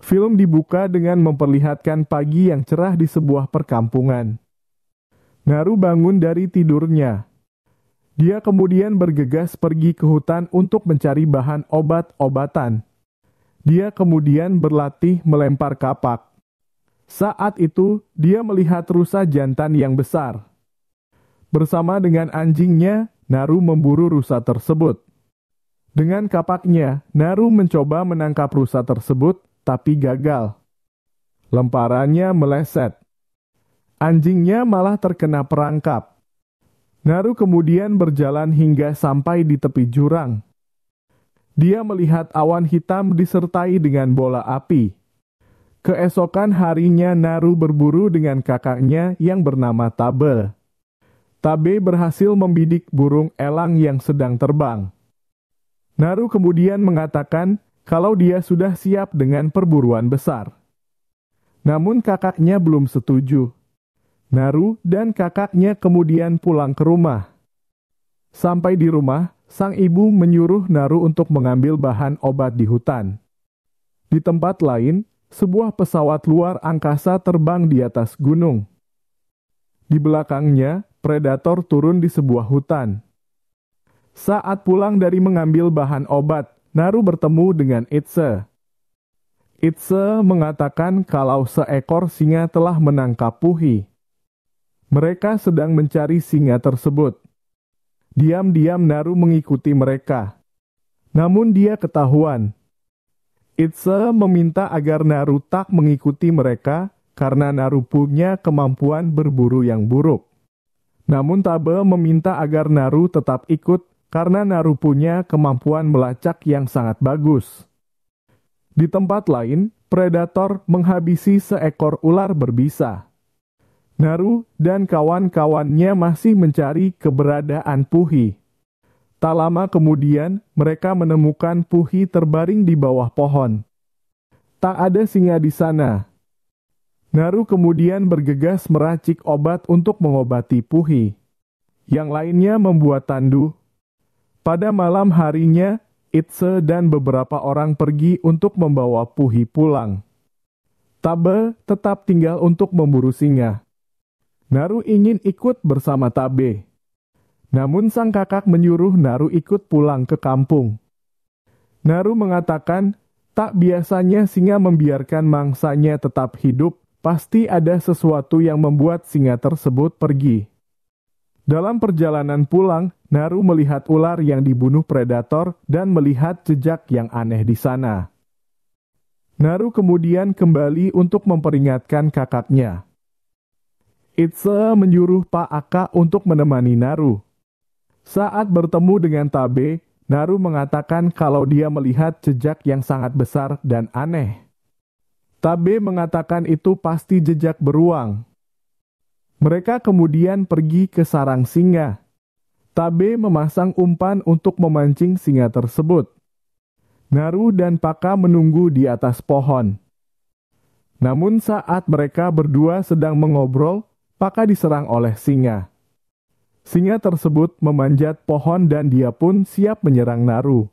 Film dibuka dengan memperlihatkan pagi yang cerah di sebuah perkampungan. Naru bangun dari tidurnya. Dia kemudian bergegas pergi ke hutan untuk mencari bahan obat-obatan. Dia kemudian berlatih melempar kapak. Saat itu, dia melihat rusa jantan yang besar. Bersama dengan anjingnya, Naru memburu rusa tersebut. Dengan kapaknya, Naru mencoba menangkap rusa tersebut, tapi gagal. Lemparannya meleset. Anjingnya malah terkena perangkap. Naru kemudian berjalan hingga sampai di tepi jurang. Dia melihat awan hitam disertai dengan bola api. Keesokan harinya Naru berburu dengan kakaknya yang bernama Tabe. Tabe berhasil membidik burung elang yang sedang terbang. Naru kemudian mengatakan kalau dia sudah siap dengan perburuan besar. Namun kakaknya belum setuju. Naru dan kakaknya kemudian pulang ke rumah. Sampai di rumah, sang ibu menyuruh Naru untuk mengambil bahan obat di hutan. Di tempat lain, sebuah pesawat luar angkasa terbang di atas gunung. Di belakangnya, predator turun di sebuah hutan. Saat pulang dari mengambil bahan obat, Naru bertemu dengan Itse. Itse mengatakan kalau seekor singa telah menangkap Puhi. Mereka sedang mencari singa tersebut. Diam-diam Naru mengikuti mereka. Namun dia ketahuan. Itse meminta agar Naru tak mengikuti mereka karena Naru punya kemampuan berburu yang buruk. Namun Tabe meminta agar Naru tetap ikut karena Naru punya kemampuan melacak yang sangat bagus. Di tempat lain, predator menghabisi seekor ular berbisa. Naru dan kawan-kawannya masih mencari keberadaan Puhi. Tak lama kemudian, mereka menemukan Puhi terbaring di bawah pohon. Tak ada singa di sana. Naru kemudian bergegas meracik obat untuk mengobati Puhi. Yang lainnya membuat tandu. Pada malam harinya, Itse dan beberapa orang pergi untuk membawa Puhi pulang. Tabe tetap tinggal untuk memburu singa. Naru ingin ikut bersama Tabe. Namun sang kakak menyuruh Naru ikut pulang ke kampung. Naru mengatakan, tak biasanya singa membiarkan mangsanya tetap hidup, pasti ada sesuatu yang membuat singa tersebut pergi. Dalam perjalanan pulang, Naru melihat ular yang dibunuh predator dan melihat jejak yang aneh di sana. Naru kemudian kembali untuk memperingatkan kakaknya. Itse menyuruh Pak Aka untuk menemani Naru. Saat bertemu dengan Tabe, Naru mengatakan kalau dia melihat jejak yang sangat besar dan aneh. Tabe mengatakan itu pasti jejak beruang. Mereka kemudian pergi ke sarang singa. Tabe memasang umpan untuk memancing singa tersebut. Naru dan Paka menunggu di atas pohon. Namun saat mereka berdua sedang mengobrol, Paka diserang oleh singa. Singa tersebut memanjat pohon dan dia pun siap menyerang Naru.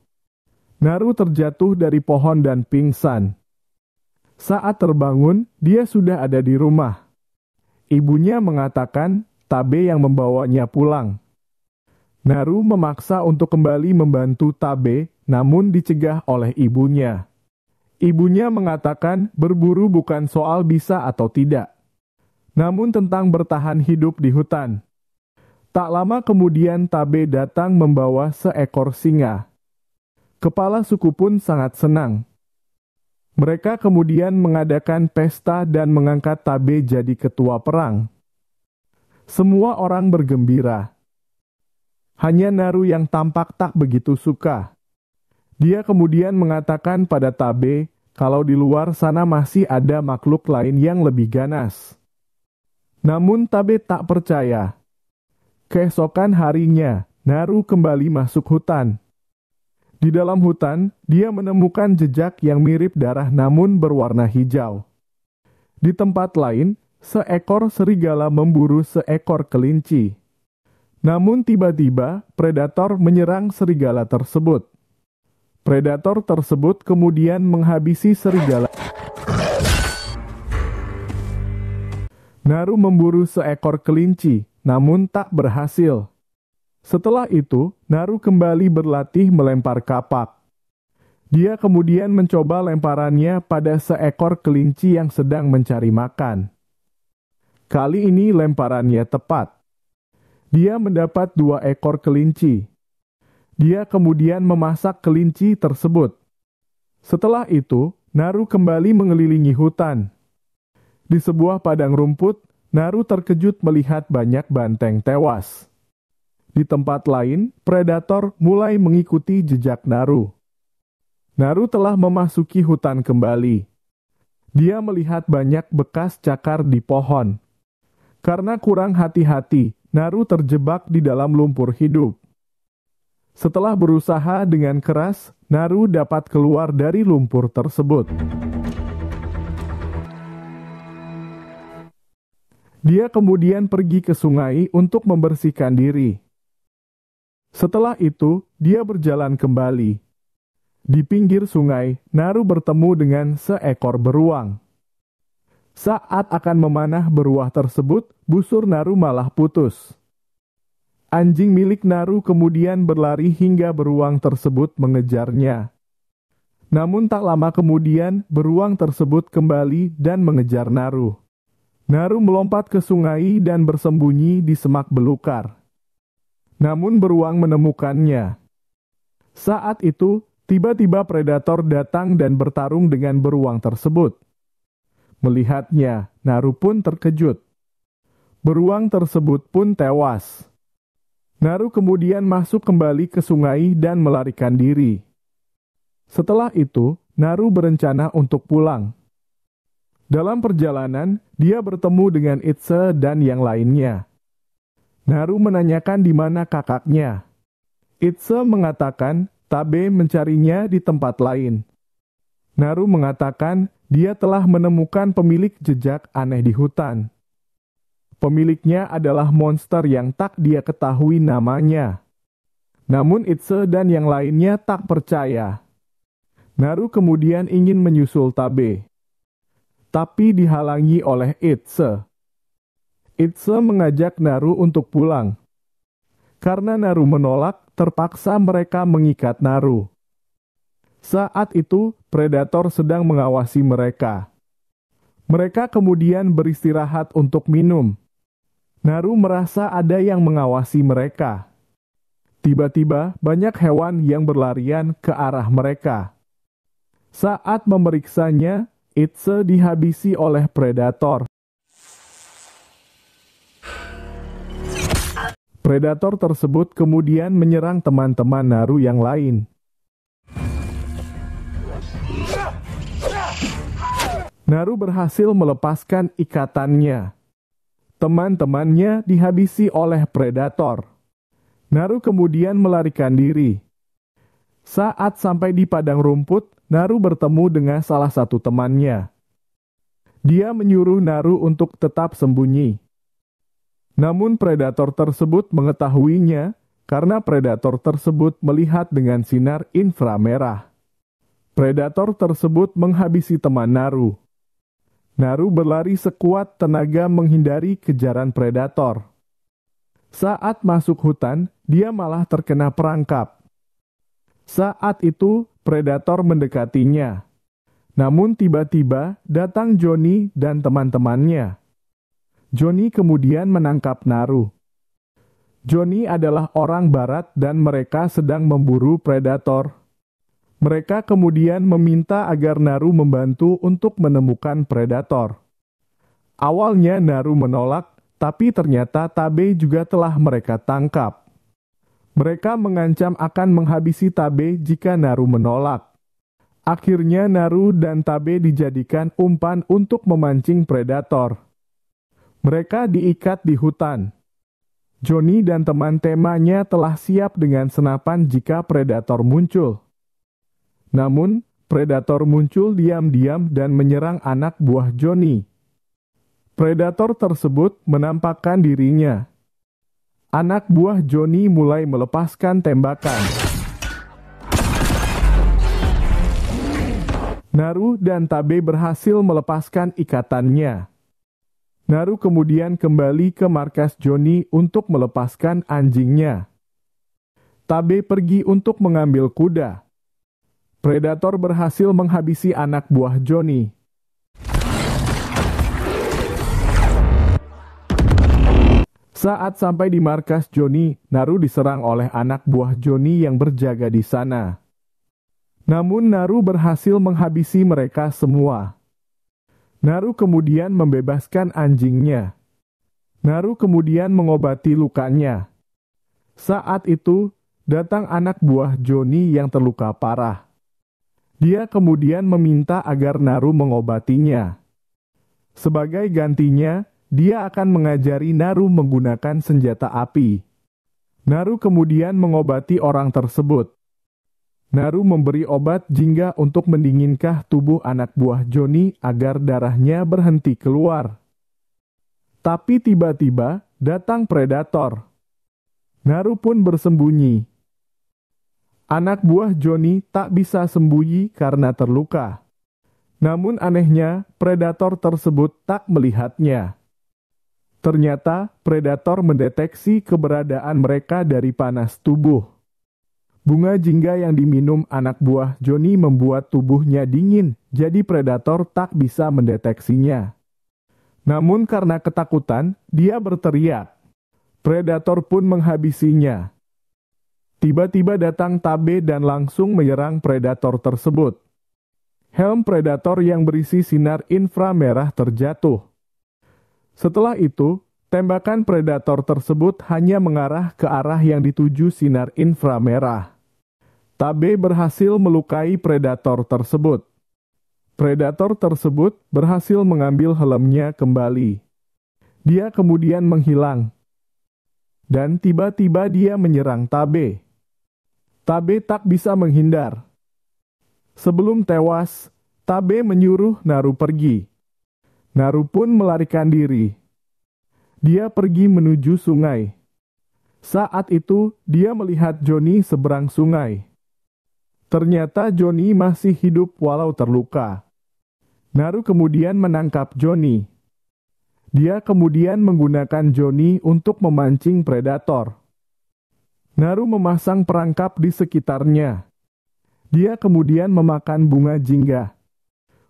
Naru terjatuh dari pohon dan pingsan. Saat terbangun, dia sudah ada di rumah. Ibunya mengatakan Tabe yang membawanya pulang. Naru memaksa untuk kembali membantu Tabe, namun dicegah oleh ibunya. Ibunya mengatakan berburu bukan soal bisa atau tidak, namun tentang bertahan hidup di hutan. Tak lama kemudian Tabe datang membawa seekor singa. Kepala suku pun sangat senang. Mereka kemudian mengadakan pesta dan mengangkat Tabe jadi ketua perang. Semua orang bergembira. Hanya Naru yang tampak tak begitu suka. Dia kemudian mengatakan pada Tabe kalau di luar sana masih ada makhluk lain yang lebih ganas. Namun Tabe tak percaya. Keesokan harinya, Naru kembali masuk hutan. Di dalam hutan, dia menemukan jejak yang mirip darah namun berwarna hijau. Di tempat lain, seekor serigala memburu seekor kelinci. Namun tiba-tiba, predator menyerang serigala tersebut. Predator tersebut kemudian menghabisi serigala. Naru memburu seekor kelinci, namun tak berhasil. Setelah itu, Naru kembali berlatih melempar kapak. Dia kemudian mencoba lemparannya pada seekor kelinci yang sedang mencari makan. Kali ini lemparannya tepat. Dia mendapat 2 ekor kelinci. Dia kemudian memasak kelinci tersebut. Setelah itu, Naru kembali mengelilingi hutan. Di sebuah padang rumput, Naru terkejut melihat banyak banteng tewas. Di tempat lain, predator mulai mengikuti jejak Naru. Naru telah memasuki hutan kembali. Dia melihat banyak bekas cakar di pohon. Karena kurang hati-hati, Naru terjebak di dalam lumpur hidup. Setelah berusaha dengan keras, Naru dapat keluar dari lumpur tersebut. Dia kemudian pergi ke sungai untuk membersihkan diri. Setelah itu, dia berjalan kembali. Di pinggir sungai, Naru bertemu dengan seekor beruang. Saat akan memanah beruang tersebut, busur Naru malah putus. Anjing milik Naru kemudian berlari hingga beruang tersebut mengejarnya. Namun tak lama kemudian, beruang tersebut kembali dan mengejar Naru. Naru melompat ke sungai dan bersembunyi di semak belukar. Namun beruang menemukannya. Saat itu, tiba-tiba predator datang dan bertarung dengan beruang tersebut. Melihatnya, Naru pun terkejut. Beruang tersebut pun tewas. Naru kemudian masuk kembali ke sungai dan melarikan diri. Setelah itu, Naru berencana untuk pulang. Dalam perjalanan, dia bertemu dengan Itse dan yang lainnya. Naru menanyakan di mana kakaknya. Itse mengatakan Tabe mencarinya di tempat lain. Naru mengatakan dia telah menemukan pemilik jejak aneh di hutan. Pemiliknya adalah monster yang tak dia ketahui namanya. Namun Itse dan yang lainnya tak percaya. Naru kemudian ingin menyusul Tabe, tapi dihalangi oleh Itse. Itse mengajak Naru untuk pulang. Karena Naru menolak, terpaksa mereka mengikat Naru. Saat itu, predator sedang mengawasi mereka. Mereka kemudian beristirahat untuk minum. Naru merasa ada yang mengawasi mereka. Tiba-tiba, banyak hewan yang berlarian ke arah mereka. Saat memeriksanya, Itse dihabisi oleh predator. Predator tersebut kemudian menyerang teman-teman Naru yang lain. Naru berhasil melepaskan ikatannya. Teman-temannya dihabisi oleh predator. Naru kemudian melarikan diri. Saat sampai di padang rumput, Naru bertemu dengan salah satu temannya. Dia menyuruh Naru untuk tetap sembunyi. Namun predator tersebut mengetahuinya karena predator tersebut melihat dengan sinar inframerah. Predator tersebut menghabisi teman Naru. Naru berlari sekuat tenaga menghindari kejaran predator. Saat masuk hutan, dia malah terkena perangkap. Saat itu, predator mendekatinya. Namun tiba-tiba datang Johnny dan teman-temannya. Johnny kemudian menangkap Naru. Johnny adalah orang barat dan mereka sedang memburu predator. Mereka kemudian meminta agar Naru membantu untuk menemukan predator. Awalnya Naru menolak, tapi ternyata Tabe juga telah mereka tangkap. Mereka mengancam akan menghabisi Tabe jika Naru menolak. Akhirnya Naru dan Tabe dijadikan umpan untuk memancing predator. Mereka diikat di hutan. Johnny dan teman-temannya telah siap dengan senapan jika predator muncul. Namun, predator muncul diam-diam dan menyerang anak buah Johnny. Predator tersebut menampakkan dirinya. Anak buah Johnny mulai melepaskan tembakan. Naru dan Tabe berhasil melepaskan ikatannya. Naru kemudian kembali ke markas Johnny untuk melepaskan anjingnya. Tabe pergi untuk mengambil kuda. Predator berhasil menghabisi anak buah Johnny. Saat sampai di markas Johnny, Naru diserang oleh anak buah Johnny yang berjaga di sana. Namun Naru berhasil menghabisi mereka semua. Naru kemudian membebaskan anjingnya. Naru kemudian mengobati lukanya. Saat itu, datang anak buah Johnny yang terluka parah. Dia kemudian meminta agar Naru mengobatinya. Sebagai gantinya, dia akan mengajari Naru menggunakan senjata api. Naru kemudian mengobati orang tersebut. Naru memberi obat jingga untuk mendinginkan tubuh anak buah Johnny agar darahnya berhenti keluar. Tapi tiba-tiba datang predator. Naru pun bersembunyi. Anak buah Johnny tak bisa sembunyi karena terluka. Namun anehnya, predator tersebut tak melihatnya. Ternyata predator mendeteksi keberadaan mereka dari panas tubuh. Bunga jingga yang diminum anak buah Johnny membuat tubuhnya dingin, jadi predator tak bisa mendeteksinya. Namun karena ketakutan, dia berteriak. Predator pun menghabisinya. Tiba-tiba datang Tabe dan langsung menyerang predator tersebut. Helm predator yang berisi sinar inframerah terjatuh. Setelah itu, tembakan predator tersebut hanya mengarah ke arah yang dituju sinar inframerah. Tabe berhasil melukai predator tersebut. Predator tersebut berhasil mengambil helmnya kembali. Dia kemudian menghilang. Dan tiba-tiba dia menyerang Tabe. Tabe tak bisa menghindar. Sebelum tewas, Tabe menyuruh Naru pergi. Naru pun melarikan diri. Dia pergi menuju sungai. Saat itu, dia melihat Johnny seberang sungai. Ternyata Johnny masih hidup walau terluka. Naru kemudian menangkap Johnny. Dia kemudian menggunakan Johnny untuk memancing predator. Naru memasang perangkap di sekitarnya. Dia kemudian memakan bunga jingga.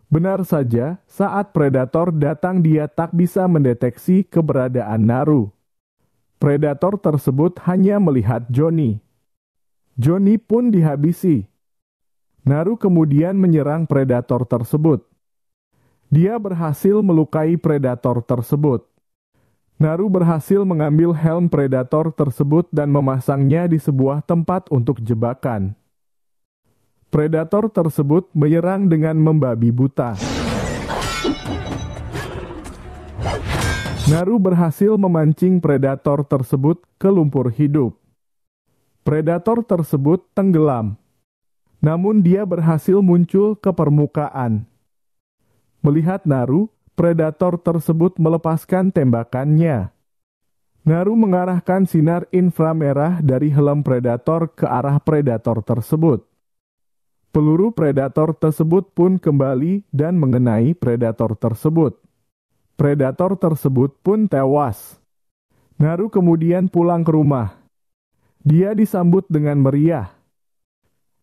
Benar saja, saat predator datang dia tak bisa mendeteksi keberadaan Naru. Predator tersebut hanya melihat Johnny. Johnny pun dihabisi. Naru kemudian menyerang predator tersebut. Dia berhasil melukai predator tersebut. Naru berhasil mengambil helm predator tersebut dan memasangnya di sebuah tempat untuk jebakan. Predator tersebut menyerang dengan membabi buta. Naru berhasil memancing predator tersebut ke lumpur hidup. Predator tersebut tenggelam. Namun dia berhasil muncul ke permukaan. Melihat Naru, predator tersebut melepaskan tembakannya. Naru mengarahkan sinar inframerah dari helm predator ke arah predator tersebut. Peluru predator tersebut pun kembali dan mengenai predator tersebut. Predator tersebut pun tewas. Naru kemudian pulang ke rumah. Dia disambut dengan meriah.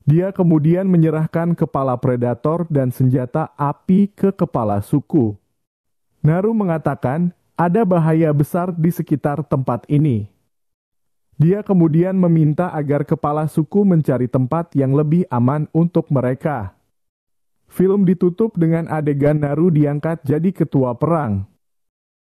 Dia kemudian menyerahkan kepala predator dan senjata api ke kepala suku. Naru mengatakan ada bahaya besar di sekitar tempat ini. Dia kemudian meminta agar kepala suku mencari tempat yang lebih aman untuk mereka. Film ditutup dengan adegan Naru diangkat jadi ketua perang.